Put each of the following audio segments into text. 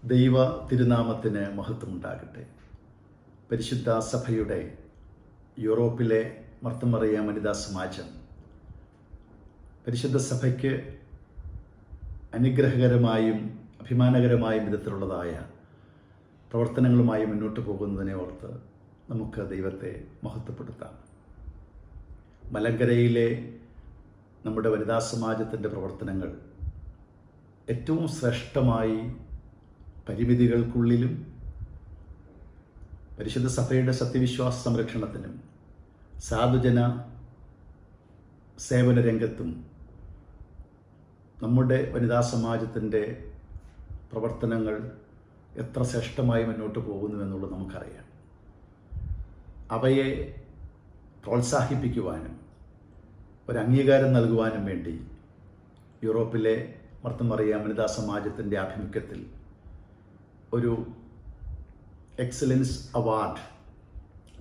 ദൈവ തിരുനാമത്തിന് മഹത്വമുണ്ടാകട്ടെ. പരിശുദ്ധ സഭയുടെ യൂറോപ്പിലെ മർത്തമറിയ വനിതാ സമാജം പരിശുദ്ധ സഭയ്ക്ക് അനുഗ്രഹകരമായും അഭിമാനകരമായും വിധത്തിലുള്ളതായ പ്രവർത്തനങ്ങളുമായി മുന്നോട്ട് പോകുന്നതിനെ ഓർത്ത് നമുക്ക് ദൈവത്തെ മഹത്വപ്പെടുത്താം. മലങ്കരയിലെ നമ്മുടെ വനിതാ സമാജത്തിൻ്റെ പ്രവർത്തനങ്ങൾ ഏറ്റവും ശ്രേഷ്ഠമായി പരിമിതികൾക്കുള്ളിലും പരിശുദ്ധ സഭയുടെ സത്യവിശ്വാസ സംരക്ഷണത്തിനും സാധുജന സേവന രംഗത്തും നമ്മുടെ വനിതാ സമാജത്തിൻ്റെ പ്രവർത്തനങ്ങൾ എത്ര ശ്രേഷ്ഠമായി മുന്നോട്ട് പോകുന്നു എന്നുള്ളത് നമുക്കറിയാം. അവയെ പ്രോത്സാഹിപ്പിക്കുവാനും ഒരു അംഗീകാരം നൽകുവാനും വേണ്ടി യൂറോപ്പിലെ മർത്തമറിയ വനിതാ സമാജത്തിൻ്റെ ആഭിമുഖ്യത്തിൽ ഒരു എക്സലൻസ് അവാർഡ്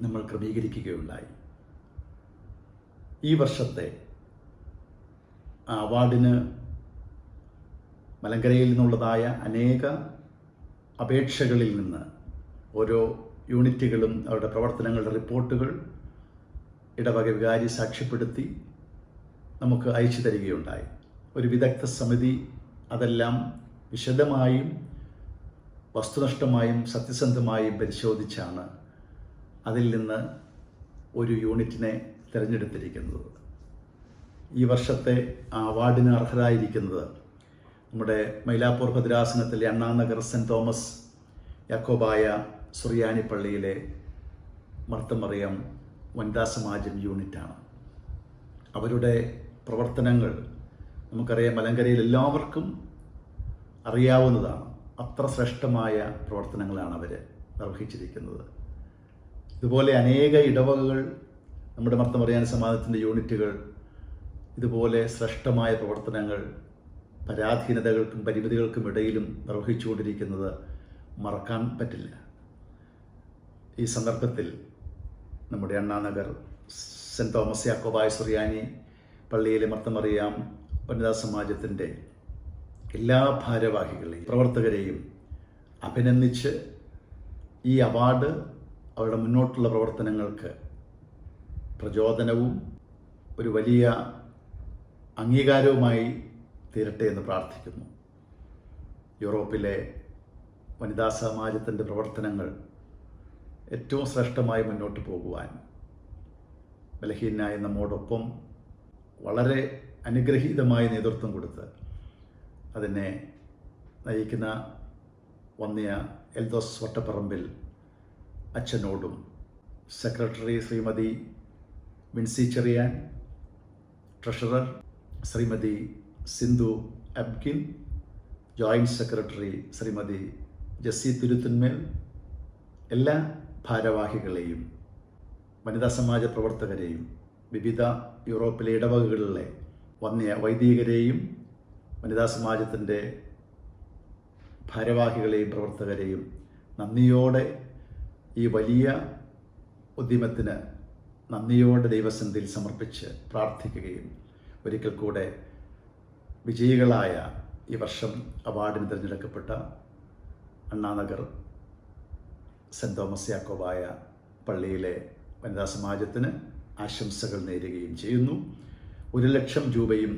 നമ്മൾ ക്രമീകരിക്കുകയുണ്ടായി. ഈ വർഷത്തെ ആ അവാർഡിന് മലങ്കരയിൽ നിന്നുള്ളതായ അനേക അപേക്ഷകളിൽ നിന്ന് ഓരോ യൂണിറ്റുകളും അവരുടെ പ്രവർത്തനങ്ങളുടെ റിപ്പോർട്ടുകൾ ഇടവക വികാരി സാക്ഷ്യപ്പെടുത്തി നമുക്ക് അയച്ചു തരികയുണ്ടായി. ഒരു വിദഗ്ധ സമിതി അതെല്ലാം വിശദമായും വസ്തുനിഷ്ഠമായും സത്യസന്ധമായും പരിശോധിച്ചാണ് അതിൽ നിന്ന് ഒരു യൂണിറ്റിനെ തിരഞ്ഞെടുത്തിരിക്കുന്നത്. ഈ വർഷത്തെ ആ അവാർഡിന് അർഹരായിരിക്കുന്നത് നമ്മുടെ മൈലാപ്പൂർ ഭദ്രാസനത്തിലെ അണ്ണാനഗർ സെൻറ്റ് തോമസ് യാക്കോബായ സുറിയാനി പള്ളിയിലെ മർത്തമറിയം വനിതാ സമാജം യൂണിറ്റാണ്. അവരുടെ പ്രവർത്തനങ്ങൾ നമുക്കറിയാം, മലങ്കരയിൽ എല്ലാവർക്കും അറിയാവുന്നതാണ്. അത്ര ശ്രേഷ്ഠമായ പ്രവർത്തനങ്ങളാണ് അവർ നിർവഹിച്ചിരിക്കുന്നത്. ഇതുപോലെ അനേക ഇടവകകൾ നമ്മുടെ മർത്തമറിയാൻ സമാജത്തിൻ്റെ യൂണിറ്റുകൾ ഇതുപോലെ ശ്രേഷ്ഠമായ പ്രവർത്തനങ്ങൾ പരാധീനതകൾക്കും പരിമിതികൾക്കും ഇടയിലും നിർവഹിച്ചുകൊണ്ടിരിക്കുന്നത് മറക്കാൻ പറ്റില്ല. ഈ സന്ദർഭത്തിൽ നമ്മുടെ അണ്ണാനഗർ സെൻറ്റ് തോമസ് യാക്കോബായ സുറിയാനി പള്ളിയിലെ മർത്തമറിയാം വനിതാ സമാജത്തിൻ്റെ എല്ലാ ഭാരവാഹികളെയും പ്രവർത്തകരെയും അഭിനന്ദിച്ച് ഈ അവാർഡ് അവരുടെ മുന്നോട്ടുള്ള പ്രവർത്തനങ്ങൾക്ക് പ്രചോദനവും ഒരു വലിയ അംഗീകാരവുമായി തീരട്ടെ എന്ന് പ്രാർത്ഥിക്കുന്നു. യൂറോപ്പിലെ വനിതാ സമാജത്തിൻ്റെ പ്രവർത്തനങ്ങൾ ഏറ്റവും ശ്രേഷ്ഠമായി മുന്നോട്ട് പോകുവാൻ ബലഹീനായ നമ്മോടൊപ്പം വളരെ അനുഗ്രഹീതമായ നേതൃത്വം കൊടുത്ത് അതിനെ നയിക്കുന്ന വന്യ എൽദോസ് വട്ടപ്പറമ്പിൽ അച്ഛനോടും secretary Shrimati Vincy Cherian, treasurer Shrimati Sindhu Abkin, joint secretary Shrimati Jessy Thuruthunmel, എല്ലാ ഭാരവാഹികളെയും വനിതാ സമാജ പ്രവർത്തകരെയും വിവിധ യൂറോപ്പിലെ ഇടവകകളിലെ വന്യ വൈദികരെയും വനിതാ സമാജത്തിൻ്റെ ഭാരവാഹികളെയും പ്രവർത്തകരെയും നന്ദിയോടെ ഈ വലിയ ഉദ്യമത്തിന് നന്ദിയോടെ ദൈവസന്നിധിയിൽ സമർപ്പിച്ച് പ്രാർത്ഥിക്കുകയും ഒരിക്കൽ കൂടെ വിജയികളായ ഈ വർഷം അവാർഡിന് തിരഞ്ഞെടുക്കപ്പെട്ട അണ്ണാനഗർ സെൻറ്റ് തോമസ് യാക്കോബായ പള്ളിയിലെ വനിതാ സമാജത്തിന് ആശംസകൾ നേരുകയും ചെയ്യുന്നു. 1,00,000 രൂപയും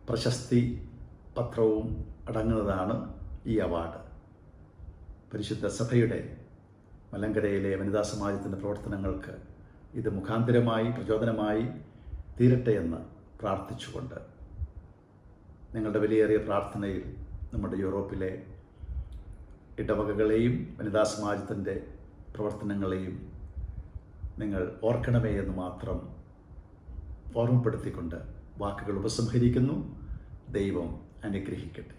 പ്രശസ്തി പത്രവും അടങ്ങുന്നതാണ് ഈ അവാർഡ്. പരിശുദ്ധ സഭയുടെ മലങ്കരയിലെ വനിതാ സമാജത്തിൻ്റെ പ്രവർത്തനങ്ങൾക്ക് ഇത് മുഖാന്തരമായി പ്രചോദനമായി തീരട്ടെ എന്ന് പ്രാർത്ഥിച്ചുകൊണ്ട് നിങ്ങളുടെ വിലയേറിയ പ്രാർത്ഥനയിൽ നമ്മുടെ യൂറോപ്പിലെ ഇടവകകളെയും വനിതാ സമാജത്തിൻ്റെ പ്രവർത്തനങ്ങളെയും നിങ്ങൾ ഓർക്കണമേ എന്ന് മാത്രം ഓർമ്മപ്പെടുത്തിക്കൊണ്ട് വാക്കുകൾ ഉപസംഹരിക്കുന്നു. ദൈവം അനുഗ്രഹിക്കട്ടെ.